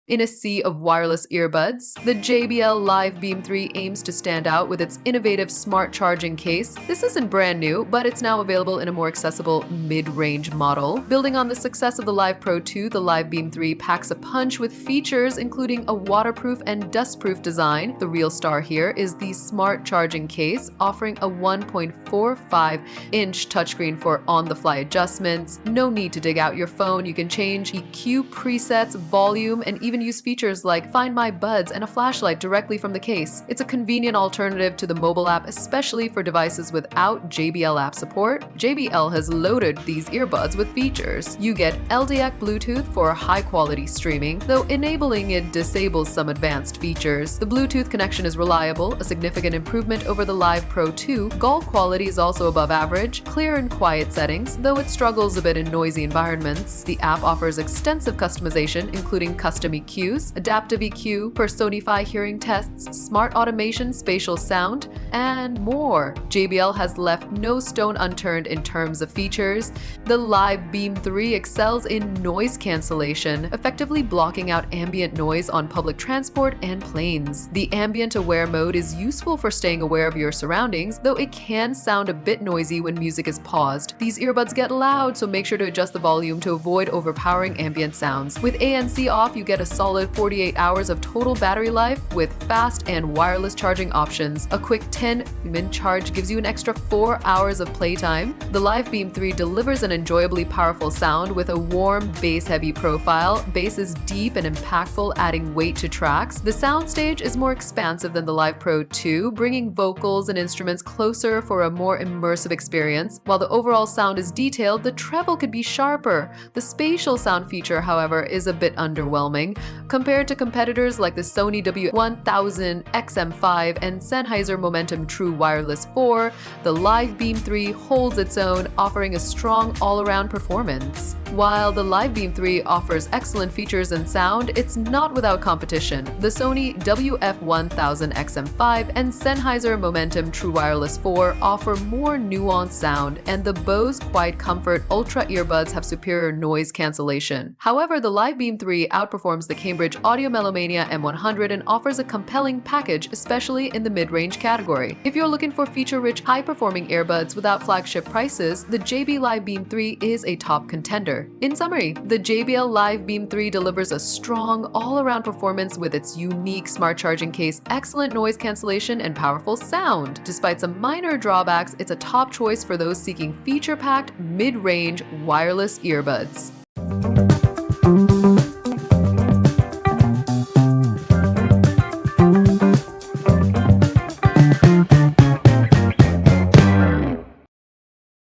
In a sea of wireless earbuds, the JBL Live Beam 3 aims to stand out with its innovative smart charging case. This isn't brand new, but it's now available in a more accessible mid-range model. Building on the success of the Live Pro 2, the Live Beam 3 packs a punch with features including a waterproof and dustproof design. The real star here is the smart charging case, offering a 1.45-inch touchscreen for on-the-fly adjustments. No need to dig out your phone. You can change EQ presets, volume, and even use features like Find My Buds and a flashlight directly from the case. It's a convenient alternative to the mobile app, especially for devices without JBL app support. JBL has loaded these earbuds with features. You get LDAC Bluetooth for high-quality streaming, though enabling it disables some advanced features. The Bluetooth connection is reliable, a significant improvement over the Live Pro 2. Call quality is also above average, clear and quiet settings, though it struggles a bit in noisy environments. The app offers extensive customization, including custom EQs, adaptive EQ, personify hearing tests, smart automation, spatial sound, and more. JBL has left no stone unturned in terms of features. The Live Beam 3 excels in noise cancellation, effectively blocking out ambient noise on public transport and planes. The ambient aware mode is useful for staying aware of your surroundings, though it can sound a bit noisy when music is paused. These earbuds get loud, so make sure to adjust the volume to avoid overpowering ambient sounds. With ANC off, you get a solid 48 hours of total battery life with fast and wireless charging options. A quick 10-minute charge gives you an extra 4 hours of playtime. The Live Beam 3 delivers an enjoyably powerful sound with a warm, bass-heavy profile. Bass is deep and impactful, adding weight to tracks. The soundstage is more expansive than the Live Pro 2, bringing vocals and instruments closer for a more immersive experience. While the overall sound is detailed, the treble could be sharper. The spatial sound feature, however, is a bit underwhelming. Compared to competitors like the Sony W1000 XM5 and Sennheiser Momentum True Wireless 4, the Live Beam 3 holds its own, offering a strong all-around performance. While the Live Beam 3 offers excellent features and sound, it's not without competition. The Sony WF1000 XM5 and Sennheiser Momentum True Wireless 4 offer more nuanced sound, and the Bose Quiet Comfort Ultra earbuds have superior noise cancellation. However, the Live Beam 3 outperforms the Cambridge Audio Melomania M100 and offers a compelling package, especially in the mid-range category. If you're looking for feature-rich, high-performing earbuds without flagship prices, the JBL Live Beam 3 is a top contender. In summary, the JBL Live Beam 3 delivers a strong, all-around performance with its unique smart charging case, excellent noise cancellation, and powerful sound. Despite some minor drawbacks, it's a top choice for those seeking feature-packed, mid-range wireless earbuds.